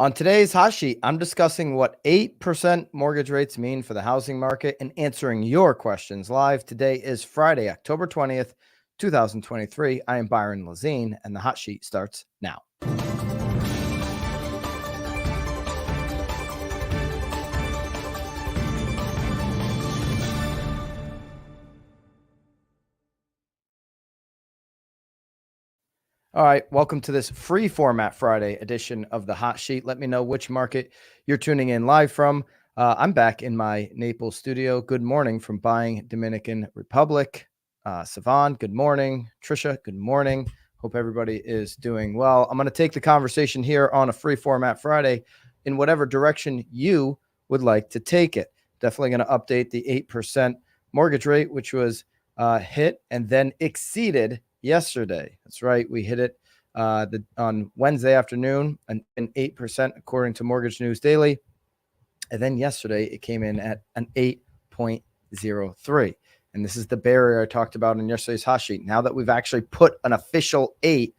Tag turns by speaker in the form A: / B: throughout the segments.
A: On today's hot sheet, I'm discussing what 8% mortgage rates mean for the housing market and answering your questions live. Today is Friday, October 20th, 2023. I am Byron Lazine, and the hot sheet starts now. All right, welcome to this free format Friday edition of the hot sheet. Let me know which market you're tuning in live from. I'm back in my Naples studio. Good morning from Buying Dominican Republic. Savan, good morning. Trisha, good morning. Hope everybody is doing well. I'm going to take the conversation here on a free format Friday in whatever direction you would like to take it. Definitely going to update the 8% mortgage rate, which was hit and then exceeded yesterday. That's right. We hit it on Wednesday afternoon, an 8% according to Mortgage News Daily. And then yesterday it came in at an 8.03. And this is the barrier I talked about in yesterday's hot sheet. Now that we've actually put an official 8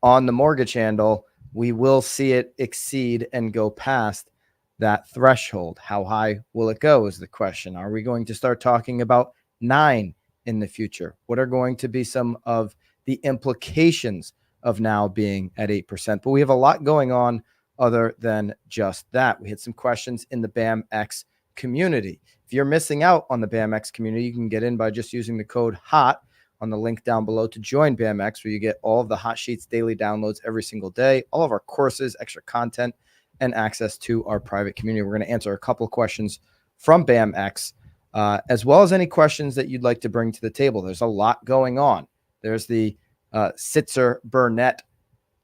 A: on the mortgage handle, we will see it exceed and go past that threshold. How high will it go is the question. Are we going to start talking about 9 in the future? What are going to be some of the implications of now being at 8%? But we have a lot going on other than just that. We had some questions in the BAMX community. If you're missing out on the BAMX community, you can get in by just using the code HOT on the link down below to join BAMX, where you get all of the hot sheets daily downloads every single day, all of our courses, extra content, and access to our private community. We're going to answer a couple of questions from BAMX, as well as any questions that you'd like to bring to the table. There's a lot going on. There's the Sitzer Burnett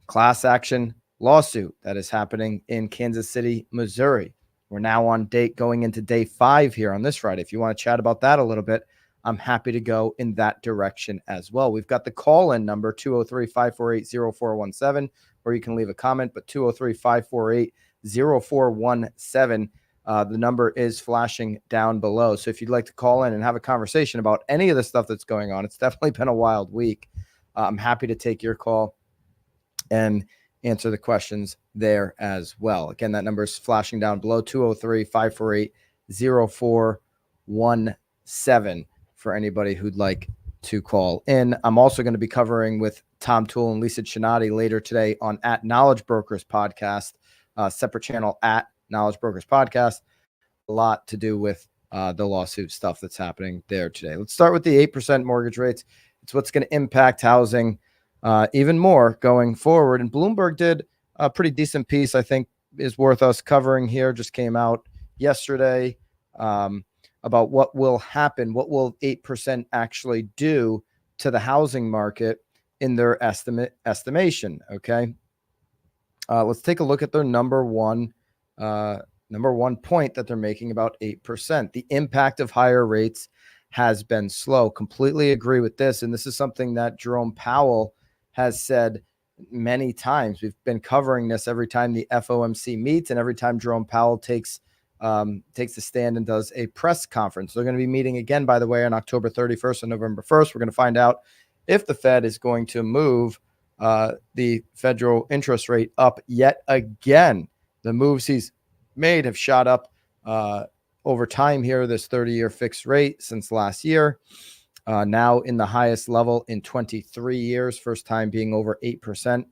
A: class action lawsuit that is happening in Kansas City, Missouri. We're now going into day 5 here on this Friday. If you want to chat about that a little bit, I'm happy to go in that direction as well. We've got the call-in number, 203-548-0417, where you can leave a comment, but 203-548-0417. The number is flashing down below. So if you'd like to call in and have a conversation about any of the stuff that's going on, it's definitely been a wild week. I'm happy to take your call and answer the questions there as well. Again, that number is flashing down below, 203-548-0417 for anybody who'd like to call in. I'm also going to be covering with Tom Toole and Lisa Chinati later today on at Knowledge Brokers Podcast, separate channel at Knowledge Brokers Podcast. A lot to do with the lawsuit stuff that's happening there today. Let's start with the 8% mortgage rates. It's what's going to impact housing even more going forward. And Bloomberg did a pretty decent piece, I think is worth us covering here. Just came out yesterday about what will happen. What will 8% actually do to the housing market in their estimation? Okay. Let's take a look at their number one point that they're making about 8%. The impact of higher rates has been slow. Completely agree with this. And this is something that Jerome Powell has said many times. We've been covering this every time the FOMC meets and every time Jerome Powell takes a stand and does a press conference. They're going to be meeting again, by the way, on October 31st and November 1st. We're going to find out if the Fed is going to move the federal interest rate up yet again. The moves he's made have shot up over time here, this 30-year fixed rate since last year, now in the highest level in 23 years, first time being over 8%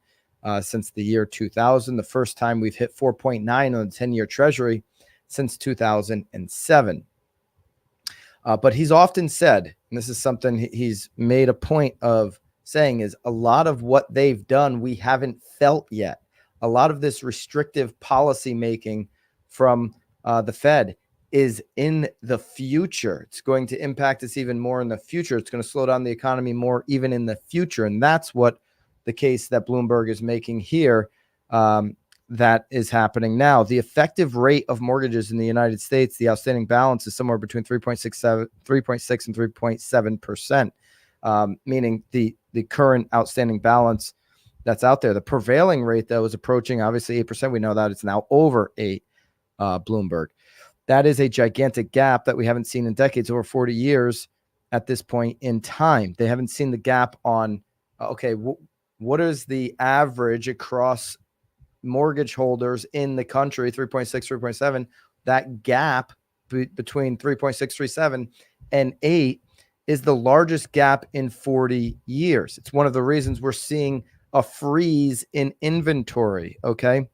A: since the year 2000, the first time we've hit 4.9 on the 10-year Treasury since 2007. But he's often said, and this is something he's made a point of saying, is a lot of what they've done we haven't felt yet. A lot of this restrictive policy making from the Fed is in the future. It's going to impact us even more in the future. It's going to slow down the economy more even in the future. And that's what the case that Bloomberg is making here that is happening now. The effective rate of mortgages in the United States, the outstanding balance is somewhere between 3.6 and 3.7%, meaning the current outstanding balance that's out there. The prevailing rate, though, is approaching obviously 8%. We know that it's now over 8, Bloomberg. That is a gigantic gap that we haven't seen in decades, over 40 years at this point in time. They haven't seen the gap on, what is the average across mortgage holders in the country, 3.6, 3.7, that gap between 3.637 and 8 is the largest gap in 40 years. It's one of the reasons we're seeing a freeze in inventory. Okay.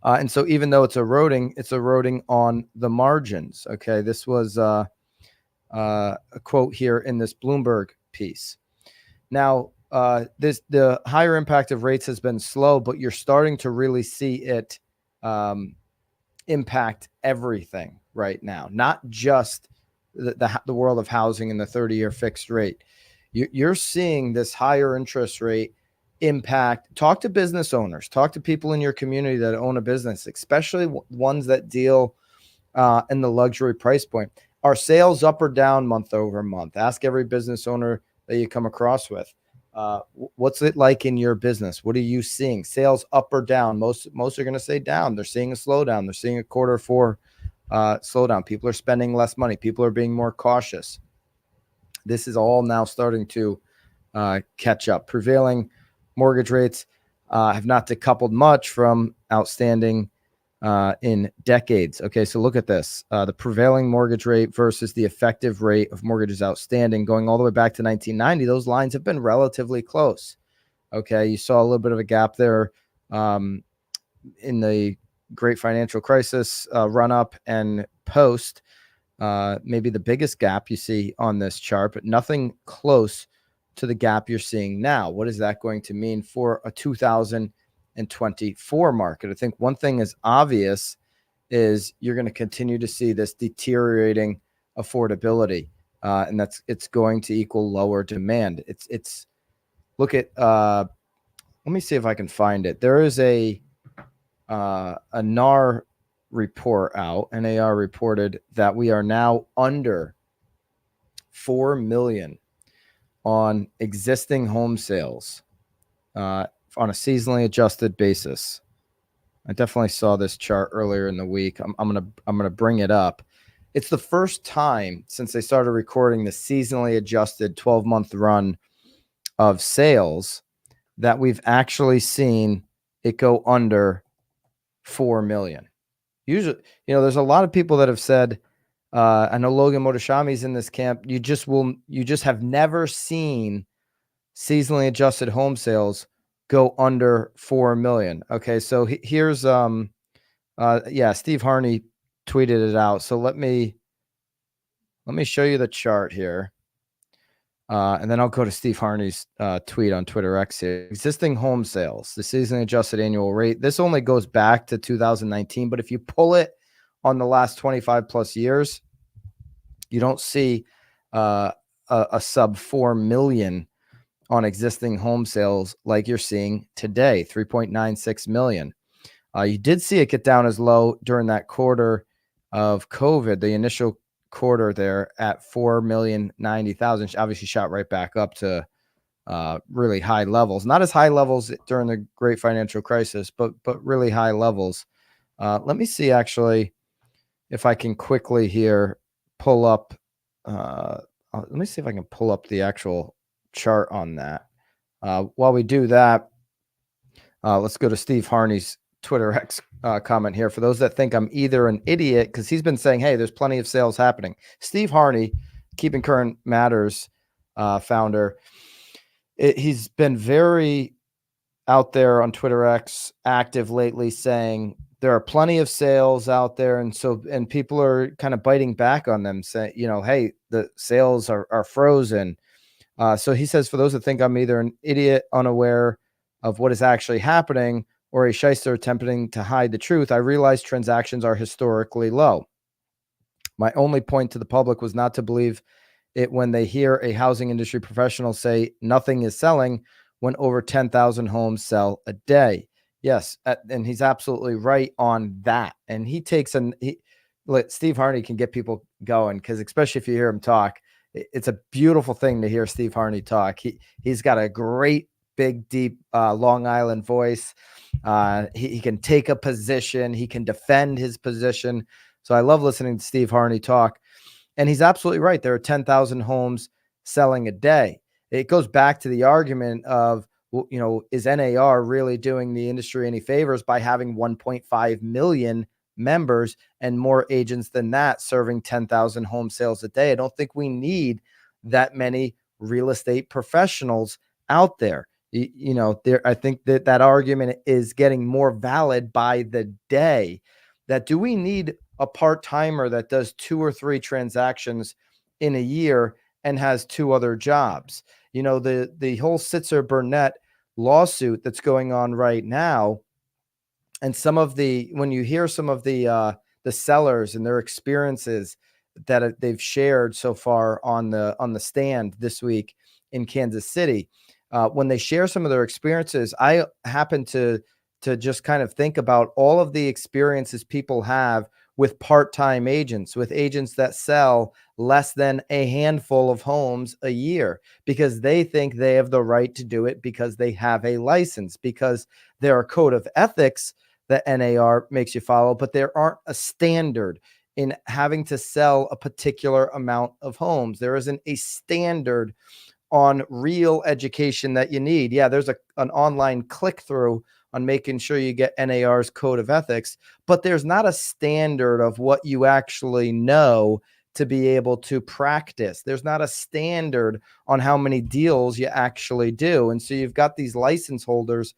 A: And so even though it's eroding on the margins. Okay. This was a quote here in this Bloomberg piece. Now, the higher impact of rates has been slow, but you're starting to really see it impact everything right now, not just the world of housing and the 30-year fixed rate. You're seeing this higher interest rate impact. Talk to business owners, talk to people in your community that own a business, especially ones that deal in the luxury price point. Are sales up or down month over month? Ask every business owner that you come across with. What's it like in your business? What are you seeing? Sales up or down? Most are going to say down. They're seeing a slowdown. They're seeing a Q4 slowdown. People are spending less money. People are being more cautious. This is all now starting to catch up. Prevailing mortgage rates have not decoupled much from outstanding in decades. Okay, so look at this. The prevailing mortgage rate versus the effective rate of mortgages outstanding going all the way back to 1990. Those lines have been relatively close. Okay, you saw a little bit of a gap there in the great financial crisis run up and post. Maybe the biggest gap you see on this chart, but nothing close to the gap you're seeing now. What is that going to mean for a 2024 market? I think one thing is obvious is you're going to continue to see this deteriorating affordability, and it's going to equal lower demand. It's look at let me see if I can find it. There is a NAR report out. NAR reported that we are now under 4 million on existing home sales on a seasonally adjusted basis. I definitely saw this chart earlier in the week. I'm gonna bring it up. It's the first time since they started recording the seasonally adjusted 12-month run of sales that we've actually seen it go under 4 million. Usually, there's a lot of people that have said, I know Logan Motoshami's in this camp. You just have never seen seasonally adjusted home sales go under 4 million. Okay. So here's, Steve Harney tweeted it out. So let me show you the chart here. And then I'll go to Steve Harney's tweet on Twitter X here. Existing home sales, the seasonally adjusted annual rate. This only goes back to 2019, but if you pull it on the last 25 plus years, you don't see a sub 4 million on existing home sales like you're seeing today, 3.96 million. You did see it get down as low during that quarter of COVID, the initial quarter there at 4,090,000, obviously shot right back up to really high levels. Not as high levels during the great financial crisis, but really high levels. Let me see actually if I can quickly here pull up. Let me see if I can pull up the actual chart on that. While we do that, let's go to Steve Harney's Twitter X comment here. For those that think I'm either an idiot, because he's been saying, hey, there's plenty of sales happening. Steve Harney, Keeping Current Matters founder, he's been very out there on Twitter X, active lately, saying there are plenty of sales out there. And people are kind of biting back on them, saying, hey, the sales are frozen. So he says, for those that think I'm either an idiot, unaware of what is actually happening, or a shyster attempting to hide the truth, I realize transactions are historically low. My only point to the public was not to believe it when they hear a housing industry professional say nothing is selling when over 10,000 homes sell a day. Yes, and he's absolutely right on that. And Steve Harney can get people going, because especially if you hear him talk, it's a beautiful thing to hear Steve Harney talk. He's got a great, big, deep Long Island voice. He can take a position. He can defend his position. So I love listening to Steve Harney talk. And he's absolutely right. There are 10,000 homes selling a day. It goes back to the argument of, is NAR really doing the industry any favors by having 1.5 million members and more agents than that serving 10,000 home sales a day? I don't think we need that many real estate professionals out there. I think that argument is getting more valid by the day. That do we need a part-timer that does 2 or 3 transactions in a year and has 2 other jobs? The whole Sitzer Burnett lawsuit that's going on right now, and when you hear some of the sellers and their experiences that they've shared so far on the stand this week in Kansas City, when they share some of their experiences, I happen to just kind of think about all of the experiences people have with part-time agents, with agents that sell less than a handful of homes a year, because they think they have the right to do it because they have a license, because there are code of ethics that NAR makes you follow, but there aren't a standard in having to sell a particular amount of homes. There isn't a standard on real education that you need. Yeah, there's an online click-through on making sure you get NAR's code of ethics, but there's not a standard of what you actually know to be able to practice. There's not a standard on how many deals you actually do. And so you've got these license holders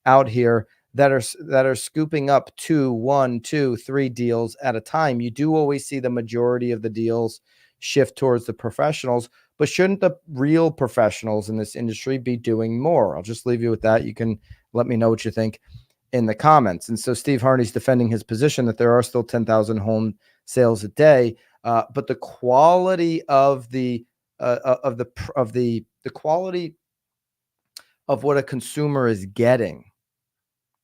A: out here that are scooping up 2, 1, 2, 3 deals at a time. You do always see the majority of the deals shift towards the professionals, but shouldn't the real professionals in this industry be doing more? I'll just leave you with that. You can let me know what you think in the comments. And so Steve Harney's defending his position that there are still 10,000 home sales a day, but the quality of the quality of what a consumer is getting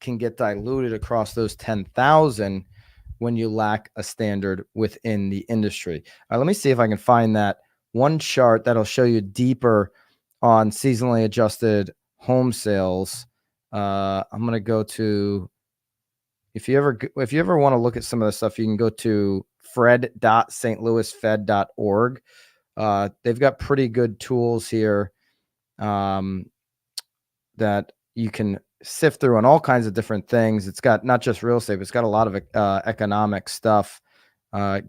A: can get diluted across those 10,000 when you lack a standard within the industry. Let me see if I can find that one chart that'll show you deeper on seasonally adjusted home sales. I'm going to go to, if you ever want to look at some of the stuff, you can go to fred.stlouisfed.org. They've got pretty good tools here that you can sift through on all kinds of different things. It's got not just real estate, but it's got a lot of economic stuff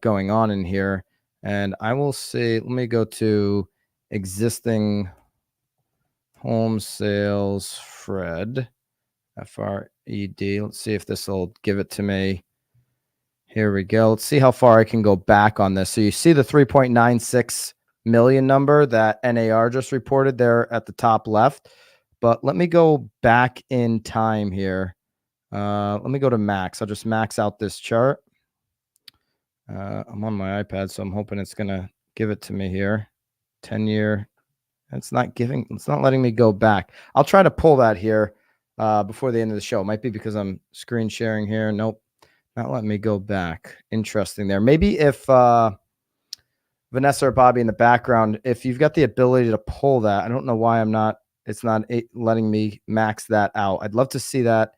A: going on in here. And I will see, let me go to existing home sales, Fred, F-R-E-D. Let's see if this will give it to me. Here we go. Let's see how far I can go back on this. So you see the 3.96 million number that NAR just reported there at the top left. But let me go back in time here. Let me go to max. I'll just max out this chart. I'm on my iPad, so I'm hoping it's going to give it to me here. 10-year. It's not letting me go back. I'll try to pull that here before the end of the show. It might be because I'm screen sharing here. Nope, not letting me go back. Interesting there. Maybe if Vanessa or Bobby in the background, if you've got the ability to pull that, I don't know why it's not letting me max that out. I'd love to see that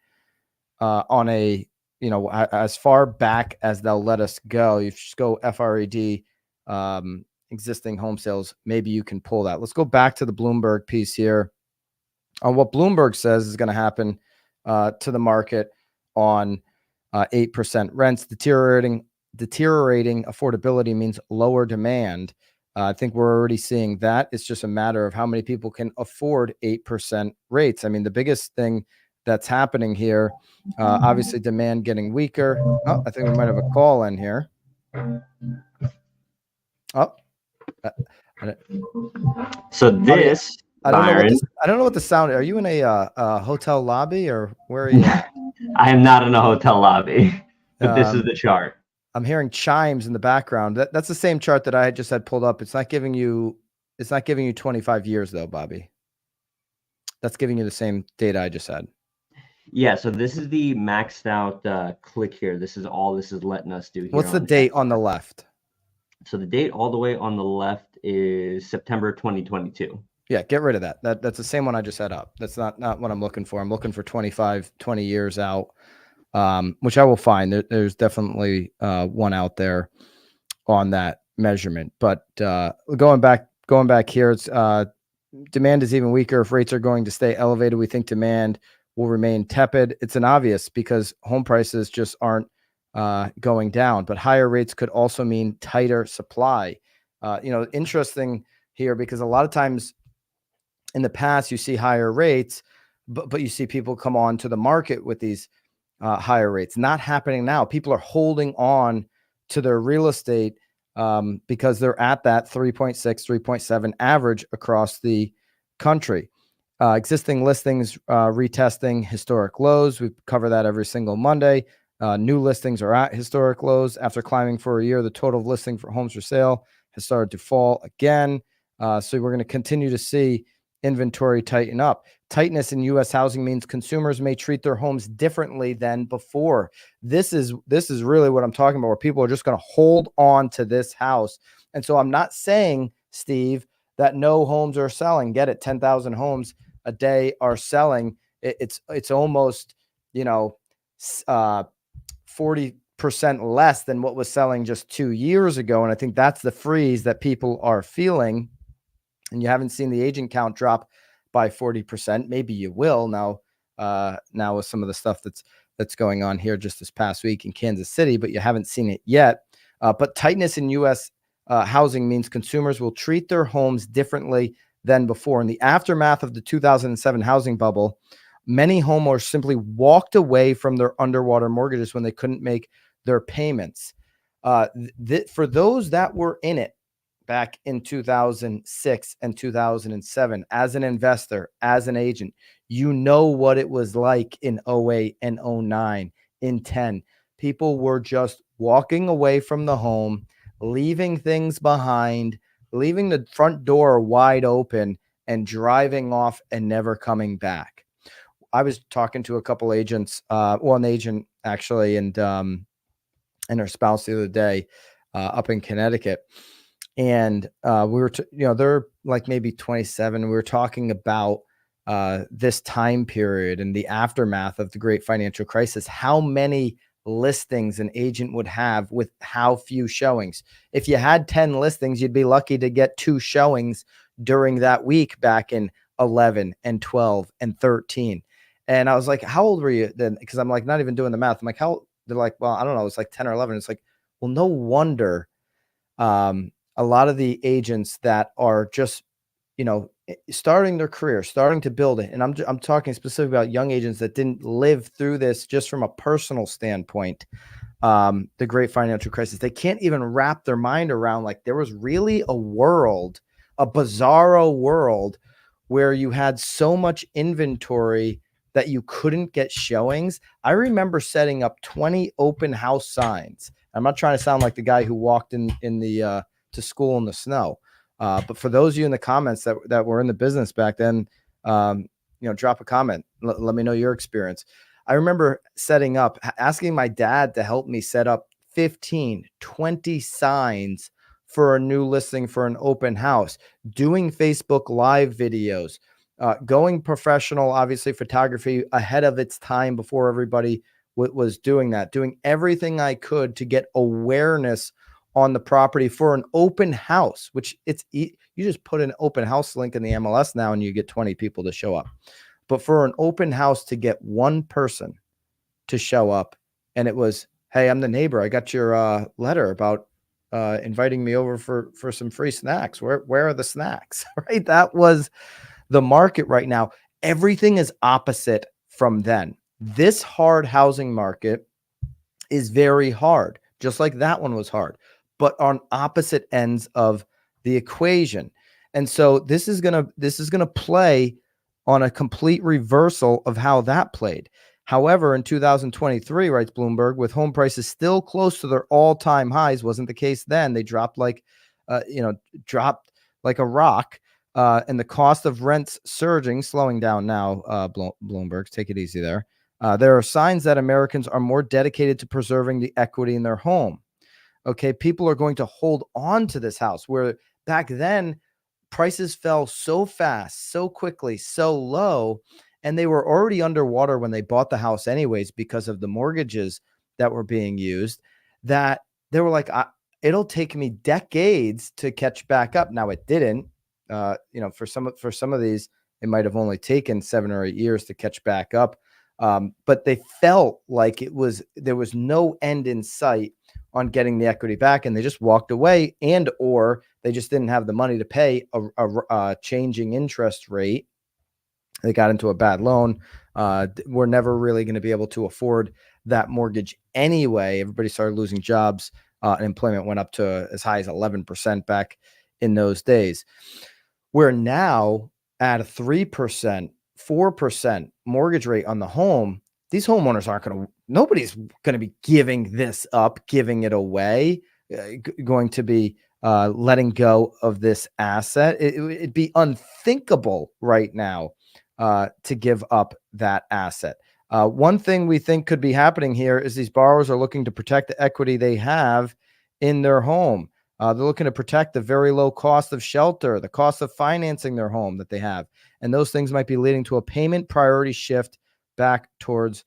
A: on a, as far back as they'll let us go. You just go FRED, existing home sales. Maybe you can pull that. Let's go back to the Bloomberg piece here on what Bloomberg says is going to happen to the market on 8% rents. Deteriorating affordability means lower demand. I think we're already seeing that. It's just a matter of how many people can afford 8% rates. I mean, the biggest thing that's happening here, obviously demand getting weaker. Oh, I think we might have a call in here. Oh,
B: so this,
A: I don't know what the sound. Are you in a hotel lobby or where are you at?
B: I am not in a hotel lobby, but this is the chart.
A: I'm hearing chimes in the background. That's the same chart that I just had pulled up. It's not giving you 25 years though, Bobby. That's giving you the same data I just had.
B: Yeah, so this is the maxed out click here. This is all this is letting us do here.
A: What's the date on the left?
B: So the date all the way on the left is September 2022.
A: Yeah, get rid of that. That's the same one I just had up. That's not what I'm looking for. I'm looking for 25, 20 years out, which I will find. There's definitely one out there on that measurement. But going back here, it's demand is even weaker. If rates are going to stay elevated, we think demand will remain tepid. It's an obvious because home prices just aren't going down, but higher rates could also mean tighter supply. Interesting here because a lot of times in the past you see higher rates, but you see people come on to the market with these higher rates. Not happening now. People are holding on to their real estate because they're at that 3.6, 3.7 average across the country. Existing listings retesting historic lows. We cover that every single Monday. New listings are at historic lows. After climbing for a year, the total of listing for homes for sale has started to fall again. So we're going to continue to see inventory tighten up. Tightness in U.S. housing means consumers may treat their homes differently than before. This is really what I'm talking about, where people are just going to hold on to this house. And so I'm not saying, Steve, that no homes are selling. Get it? 10,000 homes a day are selling. It's almost 40% less than what was selling just 2 years ago. And I think that's the freeze that people are feeling. And you haven't seen the agent count drop by 40%. Maybe you will now with some of the stuff that's going on here just this past week in Kansas City, but you haven't seen it yet. But tightness in U.S. Housing means consumers will treat their homes differently than before. In the aftermath of the 2007 housing bubble, many homeowners simply walked away from their underwater mortgages when they couldn't make their payments. For those that were in it back in 2006 and 2007, as an investor, as an agent, you know what it was like in 08 and 09, in 10. People were just walking away from the home, leaving things behind, leaving the front door wide open and driving off and never coming back. I was talking to a couple agents, one agent actually, and her spouse the other day up in Connecticut. And we were, they're like maybe 27. We were talking about this time period and the aftermath of the great financial crisis, how many listings an agent would have with how few showings. If you had 10 listings, you'd be lucky to get 2 showings during that week back in 11 and 12 and 13. And I was like, how old were you then? Because I'm like, not even doing the math. I'm like, how? They're like, well, I don't know. It's like 10 or 11. It's like, well, no wonder a lot of the agents that are just, starting their career, starting to build it. And I'm talking specifically about young agents that didn't live through this just from a personal standpoint. The great financial crisis, they can't even wrap their mind around, like, there was really a world, a bizarro world where you had so much inventory that you couldn't get showings. I remember setting up 20 open house signs. I'm not trying to sound like the guy who walked in the to school in the snow. But for those of you in the comments that were in the business back then, drop a comment. Let me know your experience. I remember setting up, asking my dad to help me set up 15, 20 signs for a new listing for an open house, doing Facebook Live videos, going professional, obviously photography ahead of its time before everybody was doing that, doing everything I could to get awareness on the property for an open house, which you just put an open house link in the MLS now and you get 20 people to show up. But for an open house to get one person to show up, and it was, hey, I'm the neighbor. I got your letter about inviting me over for some free snacks. Where are the snacks? Right? That was the market right now. Everything is opposite from then. This hard housing market is very hard, just like that one was hard, but on opposite ends of the equation. And so this is gonna play on a complete reversal of how that played. However, in 2023, writes Bloomberg, with home prices still close to their all-time highs, wasn't the case then. They dropped like a rock, and the cost of rents surging, slowing down now. Bloomberg, take it easy there. There are signs that Americans are more dedicated to preserving the equity in their home. Okay, people are going to hold on to this house, where back then prices fell so fast, so quickly, so low, and they were already underwater when they bought the house anyways because of the mortgages that were being used, that they were like, it'll take me decades to catch back up. Now it didn't. For some of these, it might have only taken 7 or 8 years to catch back up. But they felt like there was no end in sight on getting the equity back, and they just walked away, or they just didn't have the money to pay a changing interest rate. They got into a bad loan. We're never really going to be able to afford that mortgage anyway. Everybody started losing jobs. Employment went up to as high as 11% back in those days. We're now at a 3%, 4% mortgage rate on the home. These homeowners nobody's going to be giving this up, giving it away, going to be letting go of this asset. It'd be unthinkable right now to give up that asset. One thing we think could be happening here is these borrowers are looking to protect the equity they have in their home. They're looking to protect the very low cost of shelter, the cost of financing their home that they have. And those things might be leading to a payment priority shift back towards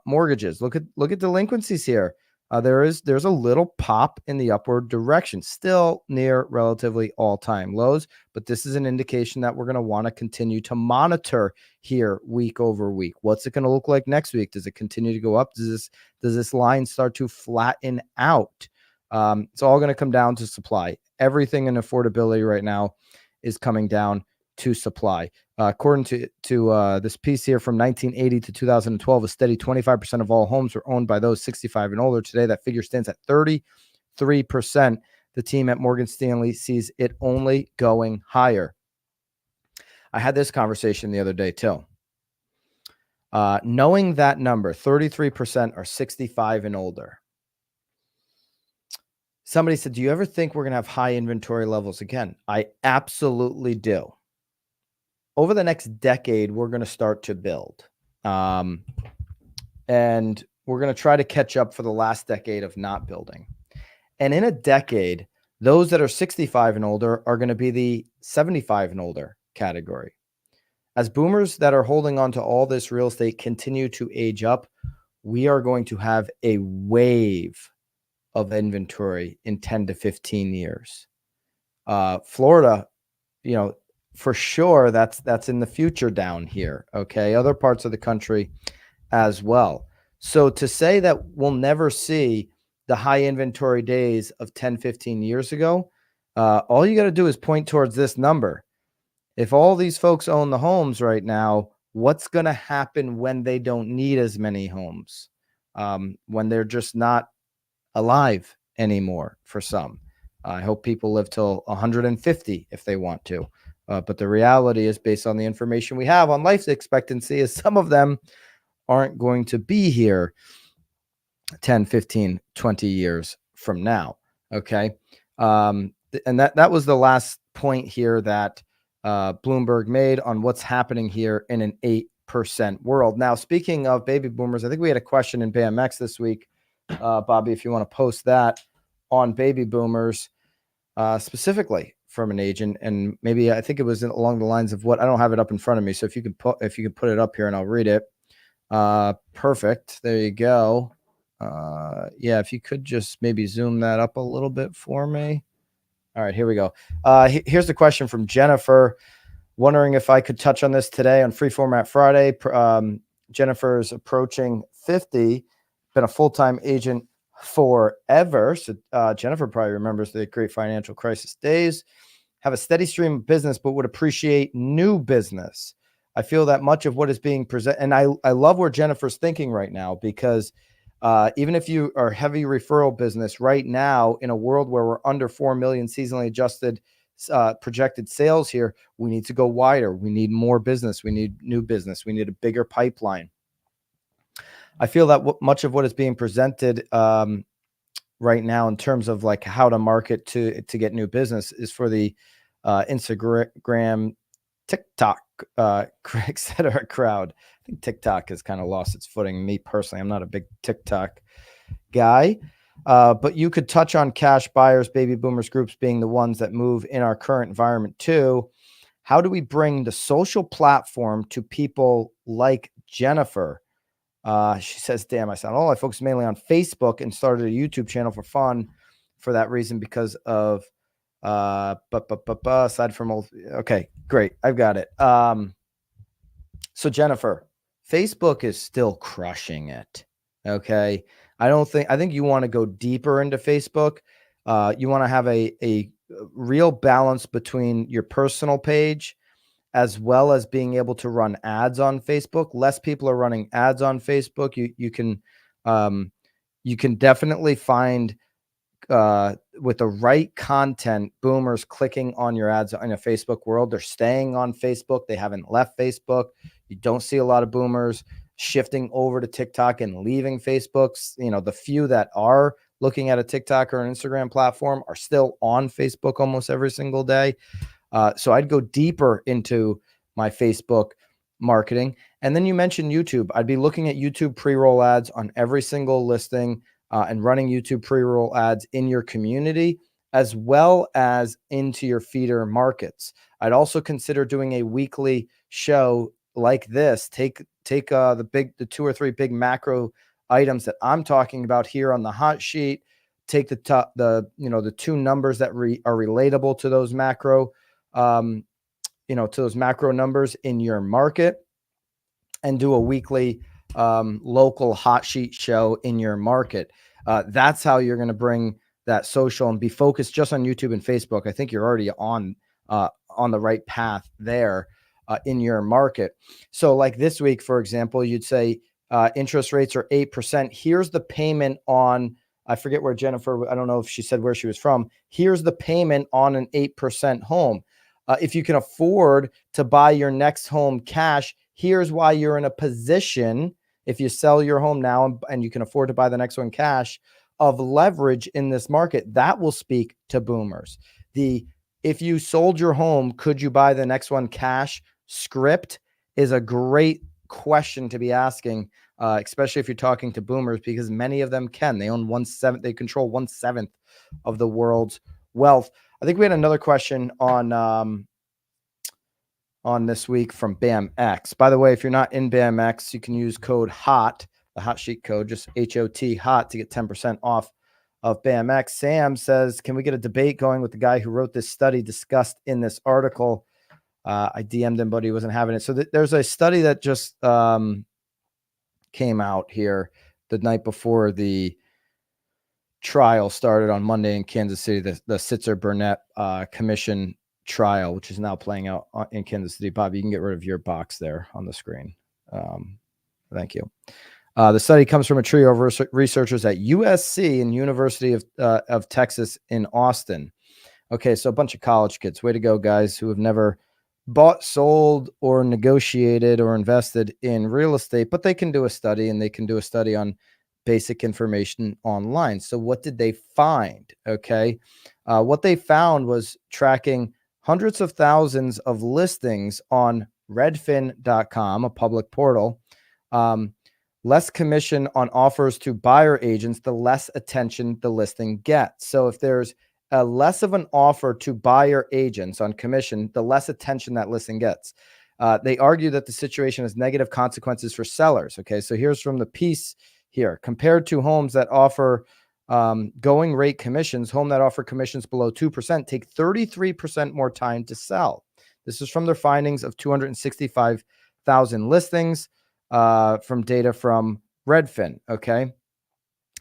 A: mortgages. Look at delinquencies here. There's a little pop in the upward direction, still near relatively all-time lows, but this is an indication that we're going to want to continue to monitor here week over week. What's it going to look like next week? Does it continue to go up? Does this line start to flatten out? It's all going to come down to supply. Everything in affordability right now is coming down to supply. According to this piece here from 1980 to 2012, a steady 25% of all homes were owned by those 65 and older. Today, that figure stands at 33%. The team at Morgan Stanley sees it only going higher. I had this conversation the other day too. Knowing that number, 33% are 65 and older. Somebody said, do you ever think we're going to have high inventory levels again? I absolutely do. Over the next decade, we're going to start to build. And we're going to try to catch up for the last decade of not building. And in a decade, those that are 65 and older are going to be the 75 and older category. As boomers that are holding on to all this real estate continue to age up, we are going to have a wave of inventory in 10 to 15 years. Florida, for sure, that's in the future down here. Okay. Other parts of the country as well. So to say that we'll never see the high inventory days of 10, 15 years ago, all you got to do is point towards this number. If all these folks own the homes right now, what's going to happen when they don't need as many homes? When they're just not alive anymore for some. I hope people live till 150 if they want to. But the reality is, based on the information we have on life expectancy, is some of them aren't going to be here 10, 15, 20 years from now. Okay. And that was the last point here that Bloomberg made on what's happening here in an 8% world. Now, speaking of baby boomers, I think we had a question in BMX this week. Bobby, if you want to post that on baby boomers, specifically from an agent, and maybe I think it was along the lines of what I don't have it up in front of me. So if you could put it up here and I'll read it. Perfect. There you go. Yeah, if you could just maybe zoom that up a little bit for me. All right, here we go. Here's the question from Jennifer, wondering if I could touch on this today on Free Format Friday. Jennifer's approaching 50, been a full-time agent forever. So Jennifer probably remembers the great financial crisis days. Have a steady stream of business, but would appreciate new business. I feel that much of what is being presented, and I love where Jennifer's thinking right now, because even if you are heavy referral business right now, in a world where we're under 4 million seasonally adjusted projected sales here, we need to go wider. We need more business. We need new business. We need a bigger pipeline. I feel that much of what is being presented right now in terms of like how to market to get new business is for the Instagram, TikTok, etc. crowd. I think TikTok has kind of lost its footing. Me personally, I'm not a big TikTok guy, but you could touch on cash buyers, baby boomers groups being the ones that move in our current environment too. How do we bring the social platform to people like Jennifer? She says, damn, I sound old. I focus mainly on Facebook and started a YouTube channel for fun for that reason, because of Aside from okay, great, I've got it. So Jennifer, Facebook is still crushing it. Okay, I think you want to go deeper into Facebook. You want to have a real balance between your personal page as well as being able to run ads on Facebook. Less people are running ads on Facebook. You can definitely find with the right content, boomers clicking on your ads in a Facebook world. They're staying on Facebook. They haven't left Facebook. You don't see a lot of boomers shifting over to TikTok and leaving Facebook's. The few that are looking at a TikTok or an Instagram platform are still on Facebook almost every single day. So I'd go deeper into my Facebook marketing. And then you mentioned YouTube. I'd be looking at YouTube pre-roll ads on every single listing and running YouTube pre-roll ads in your community as well as into your feeder markets. I'd also consider doing a weekly show like this. Take the 2 or 3 big macro items that I'm talking about here on the hot sheet. Take the 2 numbers that are relatable to those macro to those macro numbers in your market, and do a weekly local hot sheet show in your market. That's how you're going to bring that social and be focused just on YouTube and Facebook. I think you're already on the right path there in your market. So like this week, for example, you'd say interest rates are 8%. Here's the payment on, I forget where Jennifer, I don't know if she said where she was from. Here's the payment on an 8% home. If you can afford to buy your next home cash, here's why you're in a position, if you sell your home now and you can afford to buy the next one cash, of leverage in this market. That will speak to boomers. If you sold your home, could you buy the next one cash script is a great question to be asking, especially if you're talking to boomers, because many of them can. They own 1/7, they control 1/7 of the world's wealth. I think we had another question on this week from BAMX. By the way, if you're not in BAMX, you can use code HOT, the hot sheet code, just HOT, HOT, to get 10% off of BAMX. Sam says, can we get a debate going with the guy who wrote this study discussed in this article? I DM'd him, but he wasn't having it. So there's a study that just came out here the night before the trial started on Monday in Kansas City, the Sitzer-Burnett commission trial, which is now playing out in Kansas City. Bob, you can get rid of your box there on the screen. Thank you. The study comes from a trio of researchers at USC and University of Texas in Austin. Okay, so a bunch of college kids. Way to go, guys, who have never bought, sold, or negotiated or invested in real estate, but they can do a study, and they can do a study on basic information online. So what did they find? Okay. What they found was tracking hundreds of thousands of listings on redfin.com, a public portal. Less commission on offers to buyer agents, the less attention the listing gets. So if there's less of an offer to buyer agents on commission, the less attention that listing gets. They argue that the situation has negative consequences for sellers. Okay, so here's from the piece here. Compared to homes that offer going rate commissions, home that offer commissions below 2% take 33% more time to sell. This is from their findings of 265,000 listings from data from Redfin. Okay.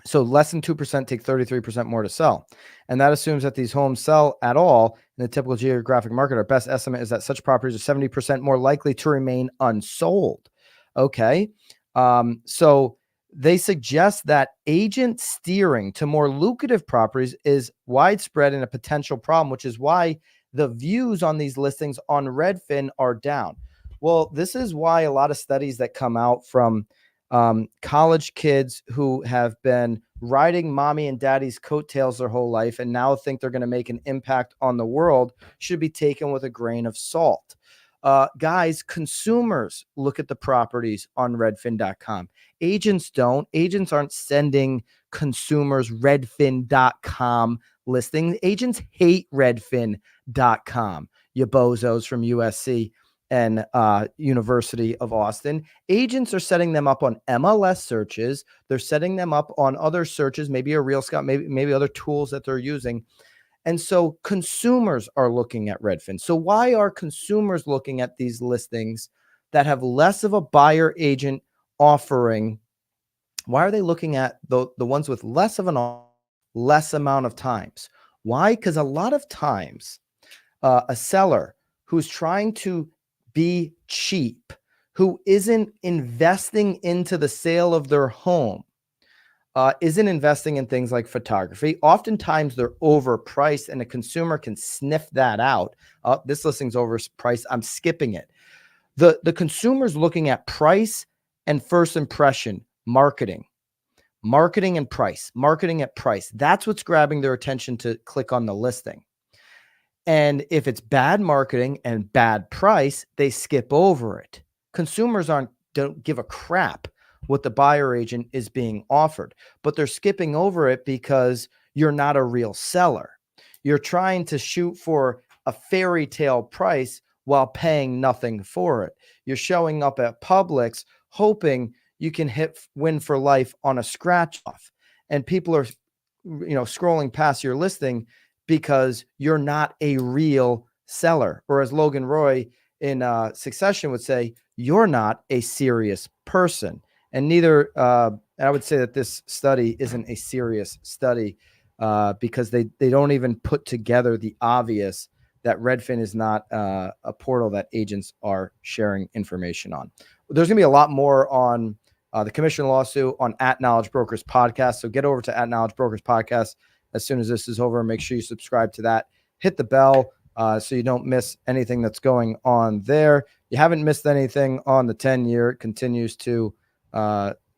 A: So less than 2% take 33% more to sell. And that assumes that these homes sell at all in the typical geographic market. Our best estimate is that such properties are 70% more likely to remain unsold. Okay. So they suggest that agent steering to more lucrative properties is widespread and a potential problem, which is why the views on these listings on Redfin are down. Well, this is why a lot of studies that come out from college kids who have been riding mommy and daddy's coattails their whole life and now think they're going to make an impact on the world should be taken with a grain of salt. Guys, consumers look at the properties on redfin.com. Agents don't. Agents aren't sending consumers redfin.com listings. Agents hate redfin.com. You bozos from USC and University of Austin. Agents are setting them up on MLS searches. They're setting them up on other searches, maybe a Real Scout, maybe other tools that they're using. And so consumers are looking at Redfin. So why are consumers looking at these listings that have less of a buyer agent offering? Why are they looking at the ones with less of less amount of times? Why? Because a lot of times a seller who's trying to be cheap, who isn't investing into the sale of their home, isn't investing in things like photography. Oftentimes they're overpriced, and a consumer can sniff that out. This listing's overpriced. I'm skipping it. The consumer's looking at price and first impression marketing. Marketing and price, marketing at price. That's what's grabbing their attention to click on the listing. And if it's bad marketing and bad price, they skip over it. Consumers don't give a crap what the buyer agent is being offered, but they're skipping over it because you're not a real seller. You're trying to shoot for a fairy tale price while paying nothing for it. You're showing up at Publix hoping you can hit win for life on a scratch off, and people are scrolling past your listing because you're not a real seller. Or as Logan Roy in Succession would say, you're not a serious person. And neither, I would say that this study isn't a serious study because they don't even put together the obvious that Redfin is not a portal that agents are sharing information on. There's going to be a lot more on the commission lawsuit on @KnowledgeBrokers podcast. So get over to @KnowledgeBrokers podcast as soon as this is over. Make sure you subscribe to that. Hit the bell so you don't miss anything that's going on there. You haven't missed anything on the 10-year. It continues to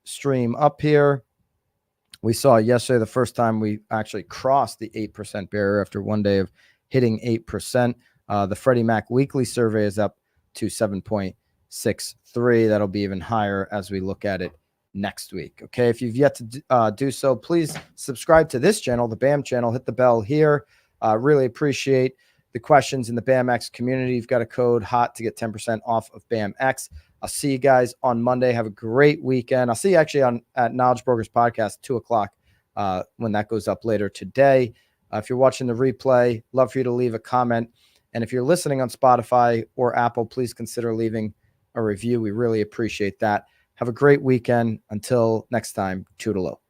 A: stream up here. We saw yesterday the first time we actually crossed the 8% barrier after one day of hitting 8%. The Freddie Mac weekly survey is up to 7.63. That'll be even higher as we look at it next week. Okay, if you've yet to do so, please subscribe to this channel, the BAM channel. Hit the bell here. Really appreciate the questions in the BAMX community. You've got a code HOT to get 10% off of BAMX. I'll see you guys on Monday. Have a great weekend. I'll see you actually at Knowledge Brokers podcast 2:00 when that goes up later today. If you're watching the replay, love for you to leave a comment. And if you're listening on Spotify or Apple, please consider leaving a review. We really appreciate that. Have a great weekend. Until next time, toodaloo.